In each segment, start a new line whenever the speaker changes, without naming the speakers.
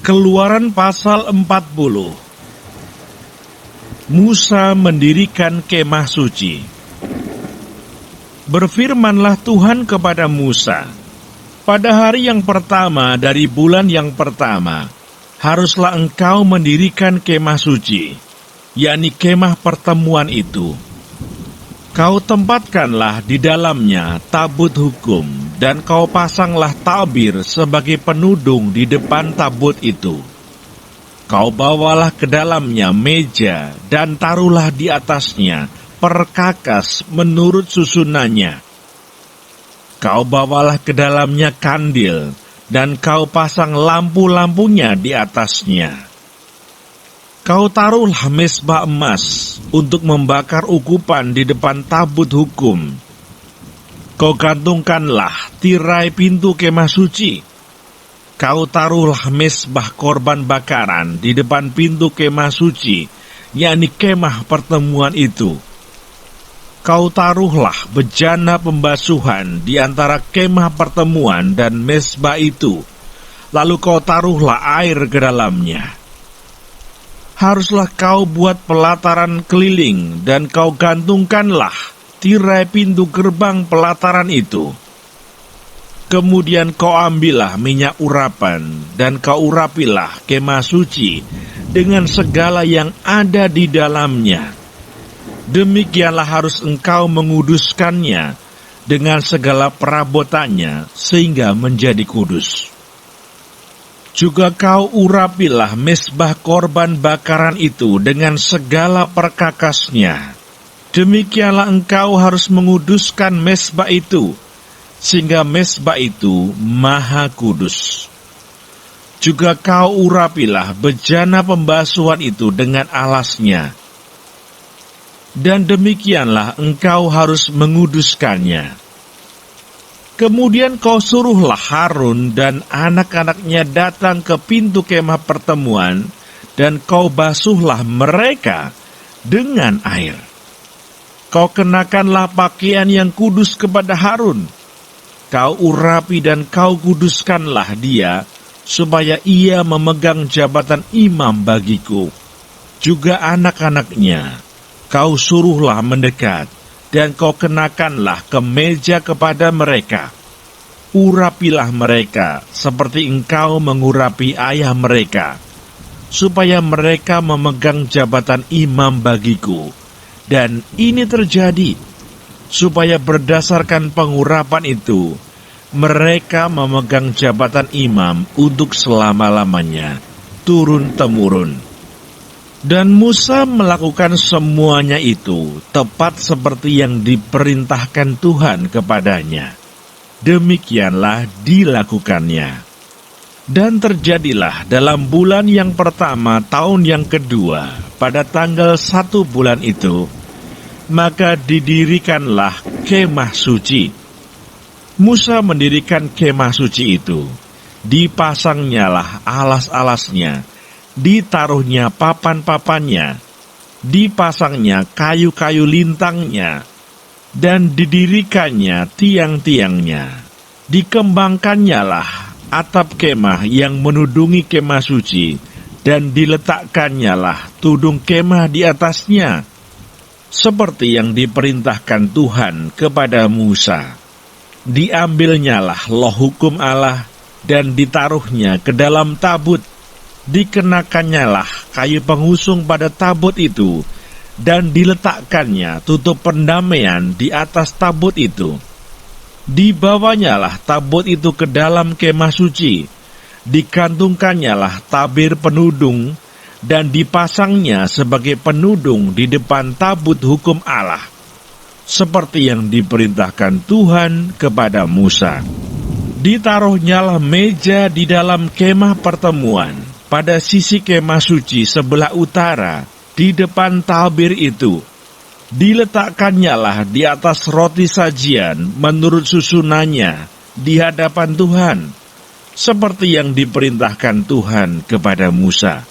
Keluaran pasal 40. Musa mendirikan kemah suci. Berfirmanlah Tuhan kepada Musa, pada hari yang pertama dari bulan yang pertama, haruslah engkau mendirikan kemah suci, yakni kemah pertemuan itu. Kau tempatkanlah di dalamnya tabut hukum, dan kau pasanglah tabir sebagai penudung di depan tabut itu. Kau bawalah ke dalamnya meja, dan taruhlah di atasnya perkakas menurut susunannya. Kau bawalah ke dalamnya kandil, dan kau pasang lampu-lampunya di atasnya. Kau taruhlah mezbah emas untuk membakar ukupan di depan tabut hukum. Kau gantungkanlah tirai pintu kemah suci. Kau taruhlah mezbah korban bakaran di depan pintu kemah suci, yakni kemah pertemuan itu. Kau taruhlah bejana pembasuhan di antara kemah pertemuan dan mezbah itu, lalu kau taruhlah air ke dalamnya. Haruslah kau buat pelataran keliling, dan kau gantungkanlah tirai pintu gerbang pelataran itu. Kemudian kau ambillah minyak urapan, dan kau urapilah kemah suci dengan segala yang ada di dalamnya. Demikianlah harus engkau menguduskannya dengan segala perabotannya, sehingga menjadi kudus. Juga kau urapilah mezbah korban bakaran itu dengan segala perkakasnya. Demikianlah engkau harus menguduskan mezbah itu, sehingga mezbah itu maha kudus. Juga kau urapilah bejana pembasuhan itu dengan alasnya. Dan demikianlah engkau harus menguduskannya. Kemudian kau suruhlah Harun dan anak-anaknya datang ke pintu kemah pertemuan, dan kau basuhlah mereka dengan air. Kau kenakanlah pakaian yang kudus kepada Harun. Kau urapi dan kau kuduskanlah dia, supaya ia memegang jabatan imam bagiku. Juga anak-anaknya kau suruhlah mendekat, dan kau kenakanlah kemeja kepada mereka. Urapilah mereka seperti engkau mengurapi ayah mereka, supaya mereka memegang jabatan imam bagiku. Dan ini terjadi, supaya berdasarkan pengurapan itu, mereka memegang jabatan imam untuk selama-lamanya, turun-temurun. Dan Musa melakukan semuanya itu tepat seperti yang diperintahkan Tuhan kepadanya. Demikianlah dilakukannya. Dan terjadilah dalam bulan yang pertama tahun yang kedua, pada tanggal 1 bulan itu, maka didirikanlah kemah suci. Musa mendirikan kemah suci itu, dipasangnyalah alas-alasnya, ditaruhnya papan-papannya, dipasangnya kayu-kayu lintangnya, dan didirikannya tiang-tiangnya. Dikembangkannyalah atap kemah yang menudungi kemah suci, dan diletakkannya tudung kemah di atasnya, seperti yang diperintahkan Tuhan kepada Musa. Diambilnyalah loh hukum Allah, dan ditaruhnya ke dalam tabut. Dikenakannya kayu pengusung pada tabut itu, dan diletakkannya tutup pendamaian di atas tabut itu. Dibawanyalah tabut itu ke dalam kemah suci, dikantungkannyalah tabir penudung, dan dipasangnya sebagai penudung di depan tabut hukum Allah, seperti yang diperintahkan Tuhan kepada Musa. Ditaruhnyalah meja di dalam kemah pertemuan, pada sisi kemah suci sebelah utara, di depan tabir itu. Diletakkannya di atas roti sajian menurut susunannya di hadapan Tuhan, seperti yang diperintahkan Tuhan kepada Musa.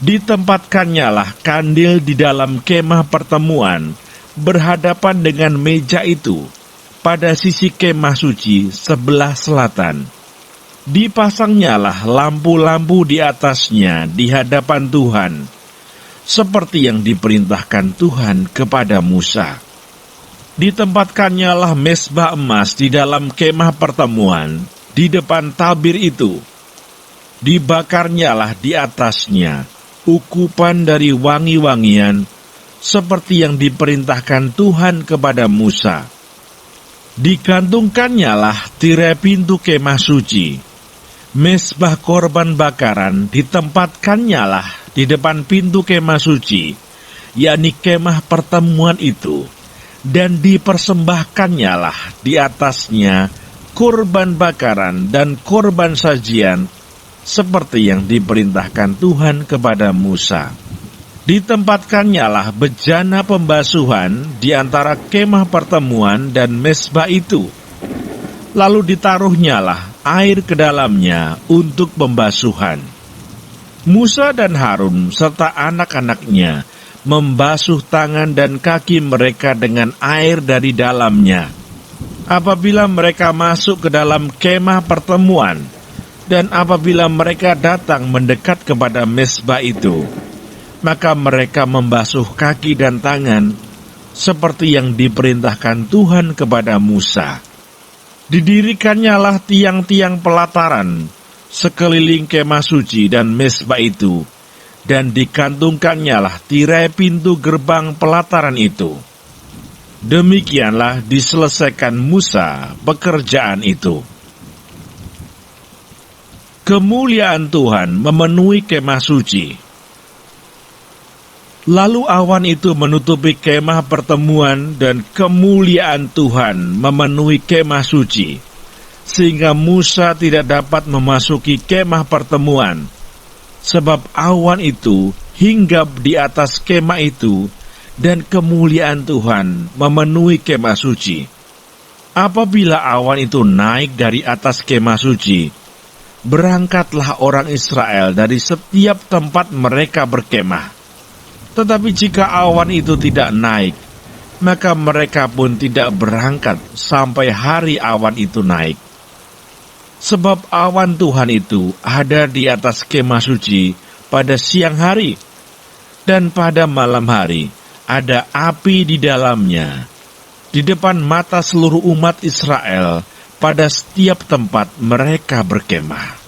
Ditempatkannya kandil di dalam kemah pertemuan, berhadapan dengan meja itu, pada sisi kemah suci sebelah selatan. Dipasangnyalah lampu-lampu di atasnya di hadapan Tuhan, seperti yang diperintahkan Tuhan kepada Musa. Ditempatkannyalah mezbah emas di dalam kemah pertemuan di depan tabir itu. Dibakarnyalah di atasnya ukupan dari wangi-wangian, seperti yang diperintahkan Tuhan kepada Musa. Digantungkannyalah tirai pintu kemah suci. Mezbah korban bakaran ditempatkannyalah di depan pintu kemah suci, yakni kemah pertemuan itu, dan dipersembahkannyalah di atasnya korban bakaran dan korban sajian, seperti yang diperintahkan Tuhan kepada Musa. Ditempatkannyalah bejana pembasuhan di antara kemah pertemuan dan mezbah itu. Lalu ditaruhnyalah air ke dalamnya untuk pembasuhan. Musa dan Harun serta anak-anaknya membasuh tangan dan kaki mereka dengan air dari dalamnya apabila mereka masuk ke dalam kemah pertemuan, dan apabila mereka datang mendekat kepada mezbah itu, maka mereka membasuh kaki dan tangan seperti yang diperintahkan Tuhan kepada Musa. Didirikannya tiang-tiang pelataran sekeliling kemah suci dan mezbah itu, dan dikantungkannyalah tirai pintu gerbang pelataran itu. Demikianlah diselesaikan Musa pekerjaan itu. Kemuliaan Tuhan memenuhi kemah suci. Lalu awan itu menutupi kemah pertemuan, dan kemuliaan Tuhan memenuhi kemah suci, sehingga Musa tidak dapat memasuki kemah pertemuan, sebab awan itu hinggap di atas kemah itu, dan kemuliaan Tuhan memenuhi kemah suci. Apabila awan itu naik dari atas kemah suci, berangkatlah orang Israel dari setiap tempat mereka berkemah. Tetapi jika awan itu tidak naik, maka mereka pun tidak berangkat sampai hari awan itu naik. Sebab awan Tuhan itu ada di atas kemah suci pada siang hari, dan pada malam hari ada api di dalamnya, di depan mata seluruh umat Israel pada setiap tempat mereka berkemah.